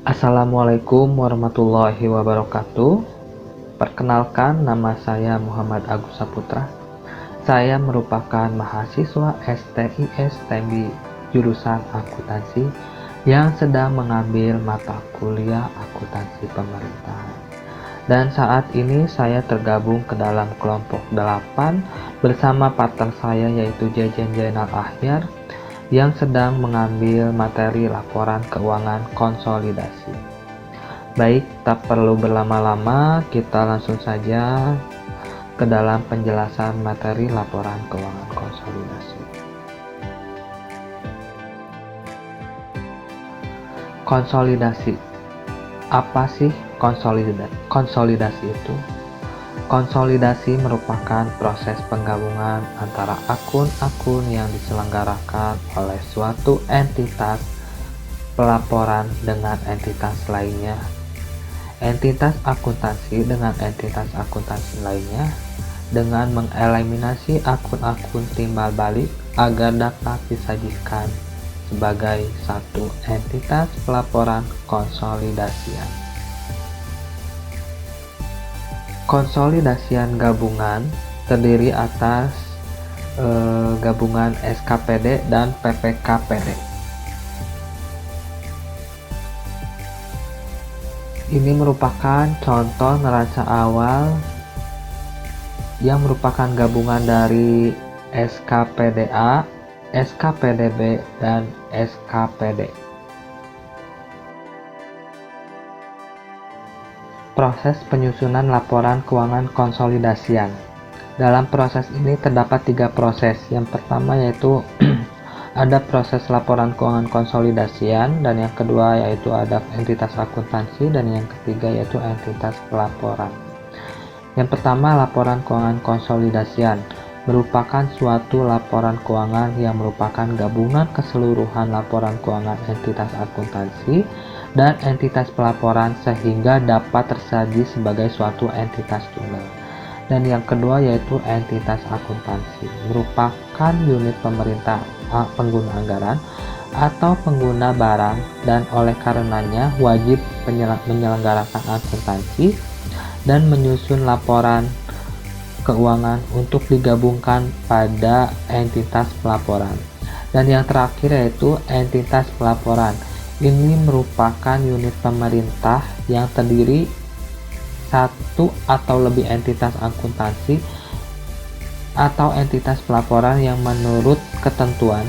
Assalamualaikum warahmatullahi wabarakatuh. Perkenalkan, nama saya Muhammad Agus Saputra. Saya merupakan mahasiswa STIS Tembi jurusan akuntansi yang sedang mengambil mata kuliah akuntansi pemerintahan. Dan saat ini saya tergabung ke dalam kelompok 8 bersama partner saya yaitu Jejen Zainal Ahyar yang sedang mengambil materi laporan keuangan konsolidasi. Baik, tak perlu berlama-lama, kita langsung saja ke dalam penjelasan materi laporan keuangan konsolidasi. Konsolidasi. Apa sih konsolidasi itu? Konsolidasi merupakan proses penggabungan antara akun-akun yang diselenggarakan oleh suatu entitas pelaporan dengan entitas lainnya, entitas akuntansi dengan entitas akuntansi lainnya, dengan mengeliminasi akun-akun timbal balik agar dapat disajikan sebagai satu entitas pelaporan konsolidasian. Konsolidasian gabungan terdiri atas gabungan SKPD dan PPKPD. Ini merupakan contoh neraca awal yang merupakan gabungan dari SKPDA, SKPDB, dan SKPD. Proses penyusunan laporan keuangan konsolidasian. Dalam proses ini terdapat 3 proses. Yang pertama yaitu ada proses laporan keuangan konsolidasian, dan yang kedua yaitu ada entitas akuntansi, dan yang ketiga yaitu entitas pelaporan. Yang pertama, laporan keuangan konsolidasian merupakan suatu laporan keuangan yang merupakan gabungan keseluruhan laporan keuangan entitas akuntansi dan entitas pelaporan sehingga dapat tersaji sebagai suatu entitas tunggal. Dan yang kedua yaitu entitas akuntansi, merupakan unit pemerintah pengguna anggaran atau pengguna barang, dan oleh karenanya wajib menyelenggarakan akuntansi dan menyusun laporan keuangan untuk digabungkan pada entitas pelaporan. Dan yang terakhir yaitu entitas pelaporan. Ini merupakan unit pemerintah yang terdiri satu atau lebih entitas akuntansi atau entitas pelaporan yang menurut ketentuan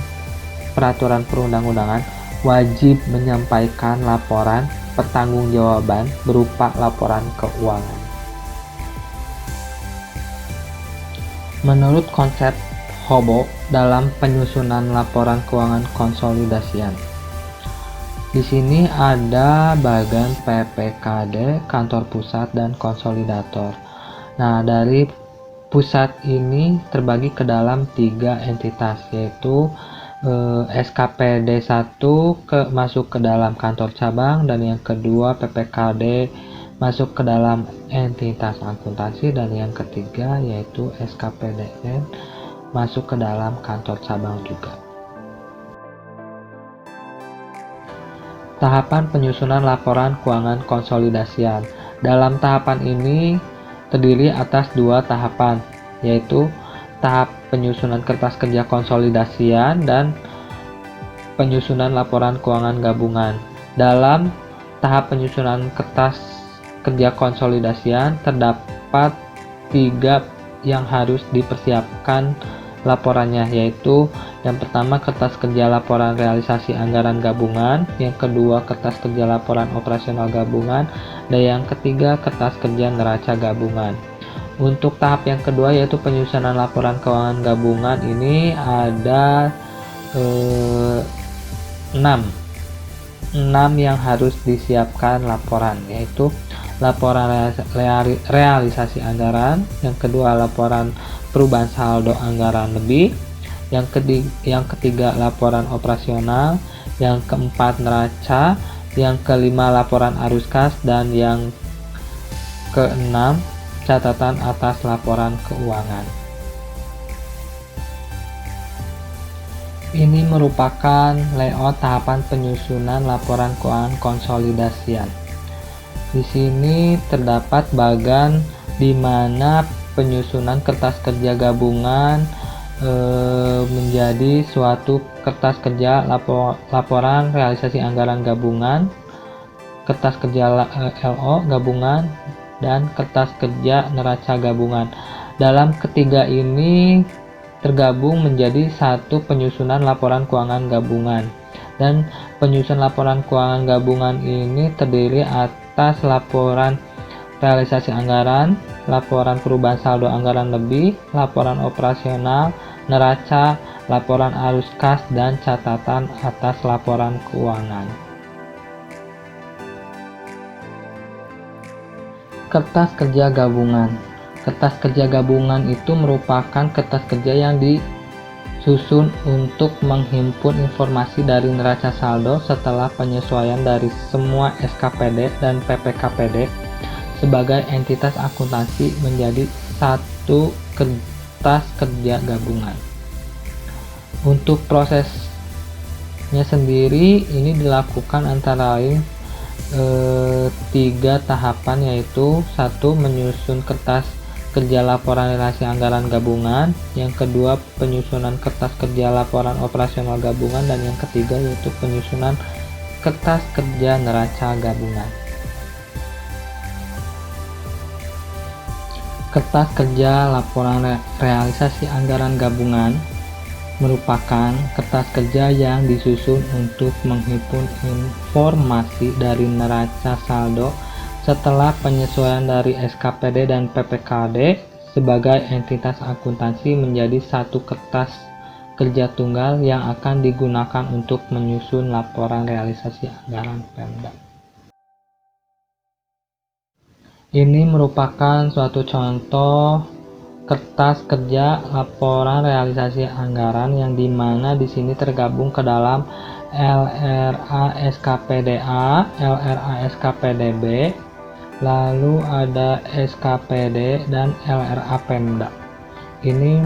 peraturan perundang-undangan wajib menyampaikan laporan pertanggungjawaban berupa laporan keuangan. Menurut konsep HOBO dalam penyusunan laporan keuangan konsolidasian, di sini ada bagian PPKD, kantor pusat, dan konsolidator. Nah, dari pusat ini terbagi ke dalam 3 entitas, yaitu SKPD 1 masuk ke dalam kantor cabang, dan yang kedua PPKD masuk ke dalam entitas akuntansi, dan yang ketiga yaitu SKPDN masuk ke dalam kantor cabang juga. Tahapan penyusunan laporan keuangan konsolidasian. Dalam tahapan ini terdiri atas 2 tahapan, yaitu tahap penyusunan kertas kerja konsolidasian dan penyusunan laporan keuangan gabungan. Dalam tahap penyusunan kertas kerja konsolidasian terdapat 3 yang harus dipersiapkan laporannya, yaitu yang pertama kertas kerja laporan realisasi anggaran gabungan, yang kedua kertas kerja laporan operasional gabungan, dan yang ketiga kertas kerja neraca gabungan. Untuk tahap yang kedua yaitu penyusunan laporan keuangan gabungan, ini ada 6 yang harus disiapkan laporan, yaitu laporan realisasi anggaran, yang kedua laporan perubahan saldo anggaran lebih, yang ketiga laporan operasional, yang keempat neraca, yang kelima laporan arus kas, dan yang keenam catatan atas laporan keuangan. Ini merupakan layout tahapan penyusunan laporan keuangan konsolidasian. Di sini terdapat bagan di mana penyusunan kertas kerja gabungan menjadi suatu kertas kerja laporan realisasi anggaran gabungan, kertas kerja LO gabungan, dan kertas kerja neraca gabungan. Dalam ketiga ini tergabung menjadi satu penyusunan laporan keuangan gabungan, dan penyusunan laporan keuangan gabungan ini terdiri atas laporan realisasi anggaran, laporan perubahan saldo anggaran lebih, laporan operasional, neraca, laporan arus kas, dan catatan atas laporan keuangan. Kertas kerja gabungan. Kertas kerja gabungan itu merupakan kertas kerja yang disusun untuk menghimpun informasi dari neraca saldo setelah penyesuaian dari semua SKPD dan PPKPD sebagai entitas akuntansi menjadi satu kertas kerja gabungan. Untuk prosesnya sendiri ini dilakukan antara lain 3 tahapan, yaitu 1. Menyusun kertas kerja laporan relasi anggaran gabungan, yang kedua penyusunan kertas kerja laporan operasional gabungan, dan yang ketiga yaitu penyusunan kertas kerja neraca gabungan. Kertas kerja laporan realisasi anggaran gabungan merupakan kertas kerja yang disusun untuk menghimpun informasi dari neraca saldo setelah penyesuaian dari SKPD dan PPKD sebagai entitas akuntansi menjadi satu kertas kerja tunggal yang akan digunakan untuk menyusun laporan realisasi anggaran Pemda. Ini merupakan suatu contoh kertas kerja laporan realisasi anggaran yang dimana di sini tergabung ke dalam LRA SKPDA, LRA SKPDB, lalu ada SKPD dan LRA Pemda. Ini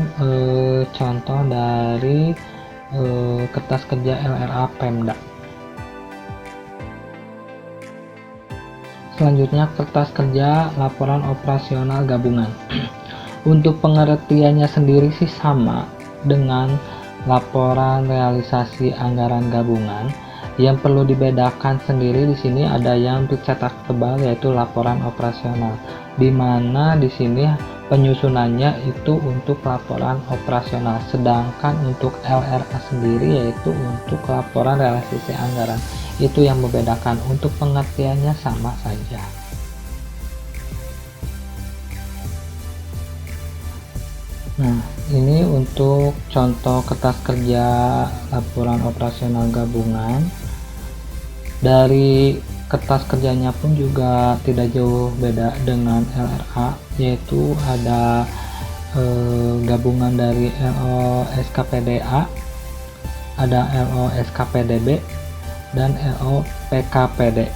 contoh dari kertas kerja LRA Pemda. Selanjutnya kertas kerja laporan operasional gabungan. Untuk pengertiannya sendiri sih sama dengan laporan realisasi anggaran gabungan. Yang perlu dibedakan sendiri di sini ada yang bercetak tebal, yaitu laporan operasional, di mana di sini penyusunannya itu untuk laporan operasional, sedangkan untuk LRA sendiri yaitu untuk laporan realisasi anggaran. Itu yang membedakan. Untuk pengertiannya sama saja. Nah, ini untuk contoh kertas kerja laporan operasional gabungan. Dari kertas kerjanya pun juga tidak jauh beda dengan LRA, yaitu ada gabungan dari LO SKPDA, ada LO SKPDB, dan LO PKPD.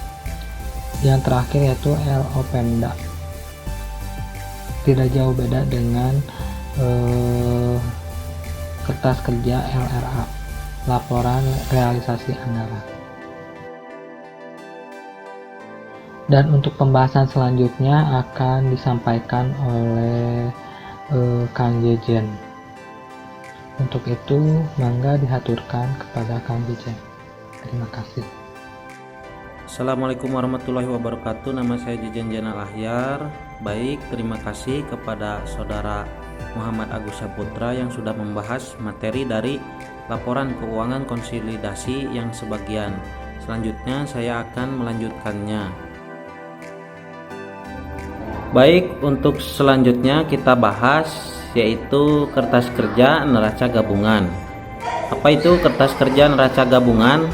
Yang terakhir yaitu LO Pemda. Tidak jauh beda dengan kertas kerja LRA, laporan realisasi anggaran. Dan untuk pembahasan selanjutnya akan disampaikan oleh Kang Jejen. Untuk itu mangga dihaturkan kepada Kang Jejen. Terima kasih. Assalamualaikum warahmatullahi wabarakatuh. Nama saya Jejen Jenal Ahyar. Baik, terima kasih kepada saudara Muhammad Agus Saputra yang sudah membahas materi dari laporan keuangan konsolidasi yang sebagian. Selanjutnya saya akan melanjutkannya. Baik, untuk selanjutnya kita bahas yaitu kertas kerja neraca gabungan. Apa itu kertas kerja neraca gabungan?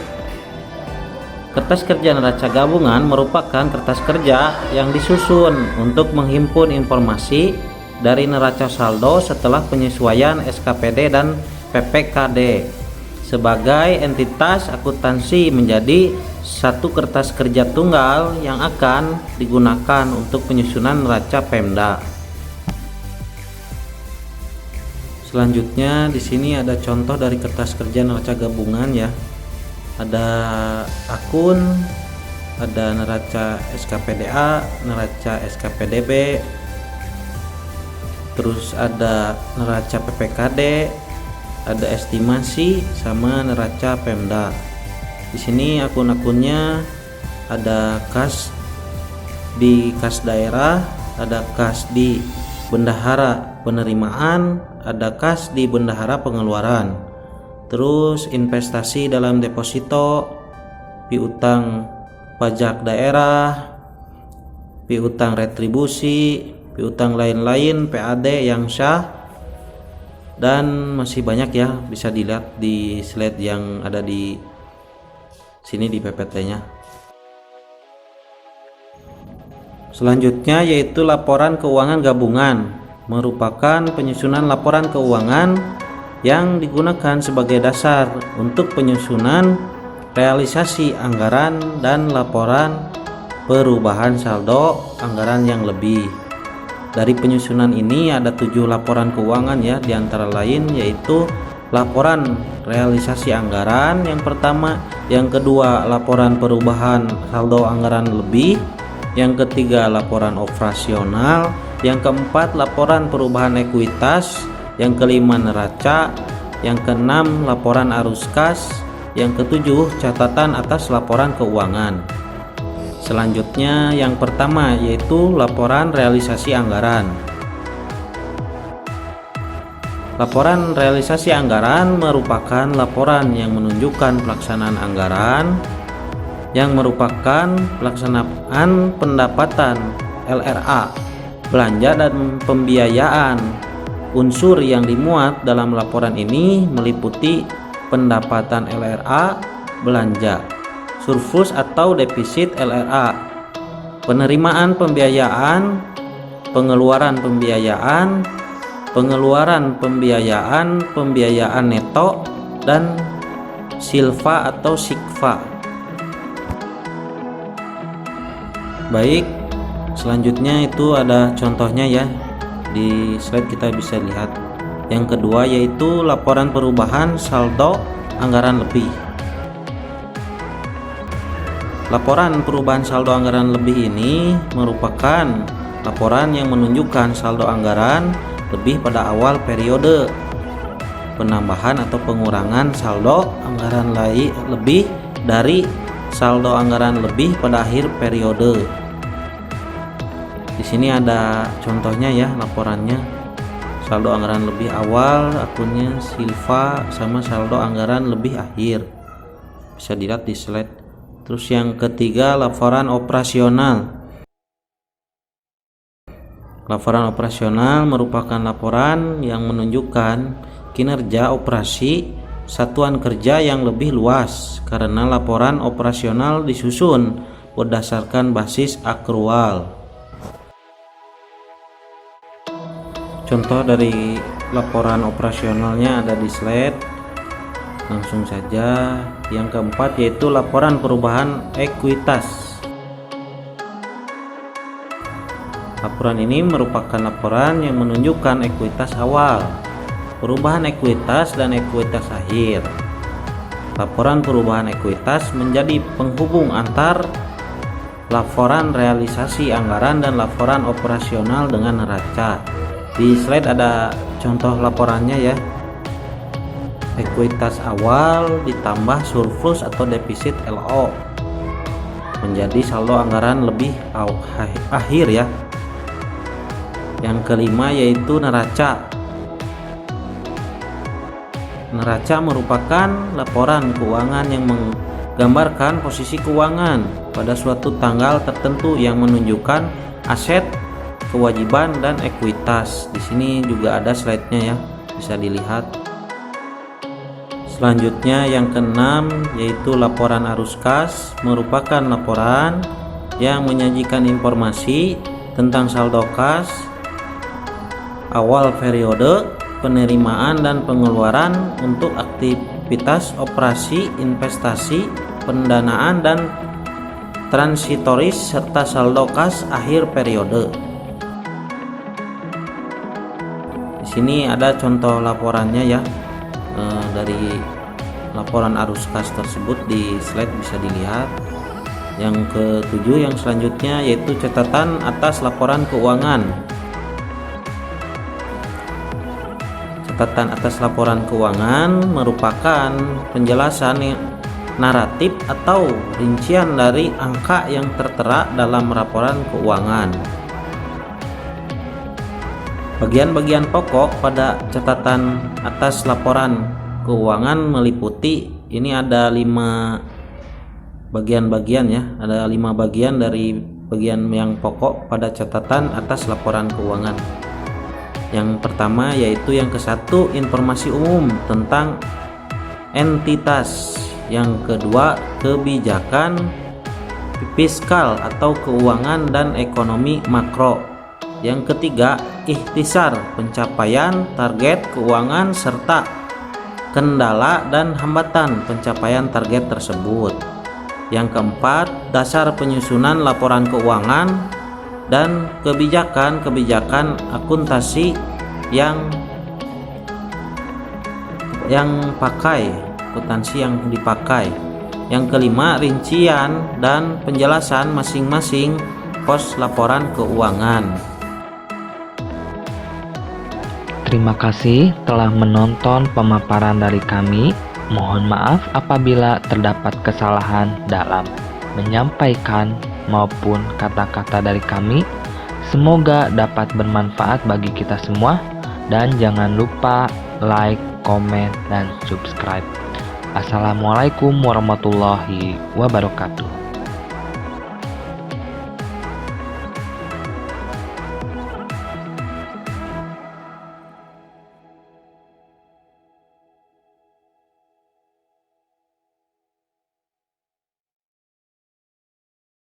Kertas kerja neraca gabungan merupakan kertas kerja yang disusun untuk menghimpun informasi dari neraca saldo setelah penyesuaian SKPD dan PPKD sebagai entitas akuntansi menjadi satu kertas kerja tunggal yang akan digunakan untuk penyusunan neraca Pemda. Selanjutnya di sini ada contoh dari kertas kerja neraca gabungan ya. Ada akun, ada neraca SKPDA, neraca SKPDB, terus ada neraca PPKD, ada estimasi sama neraca Pemda. Di sini akun-akunnya ada kas di kas daerah, ada kas di bendahara penerimaan, ada kas di bendahara pengeluaran. Terus investasi dalam deposito, piutang pajak daerah, piutang retribusi, piutang lain-lain, PAD yang syah, dan masih banyak ya, bisa dilihat di slide yang ada di sini di PPT-nya. Selanjutnya yaitu laporan keuangan gabungan, merupakan penyusunan laporan keuangan yang digunakan sebagai dasar untuk penyusunan realisasi anggaran dan laporan perubahan saldo anggaran yang lebih. Dari penyusunan ini ada 7 laporan keuangan ya, diantara lain yaitu laporan realisasi anggaran yang pertama, yang kedua laporan perubahan saldo anggaran lebih, yang ketiga laporan operasional, yang keempat laporan perubahan ekuitas, yang kelima neraca, yang keenam laporan arus kas, yang ketujuh catatan atas laporan keuangan. Selanjutnya yang pertama yaitu laporan realisasi anggaran. Laporan realisasi anggaran merupakan laporan yang menunjukkan pelaksanaan anggaran yang merupakan pelaksanaan pendapatan LRA, belanja dan pembiayaan. Unsur yang dimuat dalam laporan ini meliputi pendapatan LRA, belanja, surplus atau defisit LRA, penerimaan pembiayaan, pengeluaran pembiayaan, pembiayaan neto, dan silva atau sikva. Baik, selanjutnya itu ada contohnya ya, di slide kita bisa lihat. Yang kedua yaitu laporan perubahan saldo anggaran lebih. Laporan perubahan saldo anggaran lebih ini merupakan laporan yang menunjukkan saldo anggaran lebih pada awal periode, penambahan atau pengurangan saldo anggaran lebih dari saldo anggaran lebih pada akhir periode. Di sini ada contohnya ya laporannya. Saldo anggaran lebih awal akunnya silva sama saldo anggaran lebih akhir. Bisa dilihat di slide. Terus yang ketiga laporan operasional. Laporan operasional merupakan laporan yang menunjukkan kinerja operasi satuan kerja yang lebih luas, karena laporan operasional disusun berdasarkan basis akrual. Contoh dari laporan operasionalnya ada di slide. Langsung saja. Yang keempat yaitu laporan perubahan ekuitas. Laporan ini merupakan laporan yang menunjukkan ekuitas awal, perubahan ekuitas, dan ekuitas akhir. Laporan perubahan ekuitas menjadi penghubung antar laporan realisasi anggaran dan laporan operasional dengan neraca. Di slide ada contoh laporannya ya. Ekuitas awal ditambah surplus atau defisit LO menjadi saldo anggaran lebih akhir ya. Yang kelima yaitu neraca. Neraca merupakan laporan keuangan yang menggambarkan posisi keuangan pada suatu tanggal tertentu yang menunjukkan aset, kewajiban, dan ekuitas. Di sini juga ada slide-nya ya, bisa dilihat. Selanjutnya yang keenam yaitu laporan arus kas, merupakan laporan yang menyajikan informasi tentang saldo kas awal periode, penerimaan dan pengeluaran untuk aktivitas operasi, investasi, pendanaan, dan transitoris, serta saldo kas akhir periode. Di sini ada contoh laporannya ya, dari laporan arus kas tersebut di slide bisa dilihat. Yang ketujuh yang selanjutnya yaitu catatan atas laporan keuangan. Catatan atas laporan keuangan merupakan penjelasan naratif atau rincian dari angka yang tertera dalam laporan keuangan. Bagian-bagian pokok pada catatan atas laporan keuangan meliputi, ini ada 5 bagian-bagian ya, ada 5 bagian dari bagian yang pokok pada catatan atas laporan keuangan. Yang pertama yaitu yang ke-1 informasi umum tentang entitas, yang kedua kebijakan fiskal atau keuangan dan ekonomi makro, yang ketiga ikhtisar pencapaian target keuangan serta kendala dan hambatan pencapaian target tersebut. Yang keempat, dasar penyusunan laporan keuangan dan kebijakan akuntansi yang dipakai. Yang kelima, rincian dan penjelasan masing-masing pos laporan keuangan. Terima kasih telah menonton pemaparan dari kami. Mohon maaf apabila terdapat kesalahan dalam menyampaikan maupun kata-kata dari kami. Semoga dapat bermanfaat bagi kita semua, dan jangan lupa like, komen, dan subscribe. Assalamualaikum warahmatullahi wabarakatuh.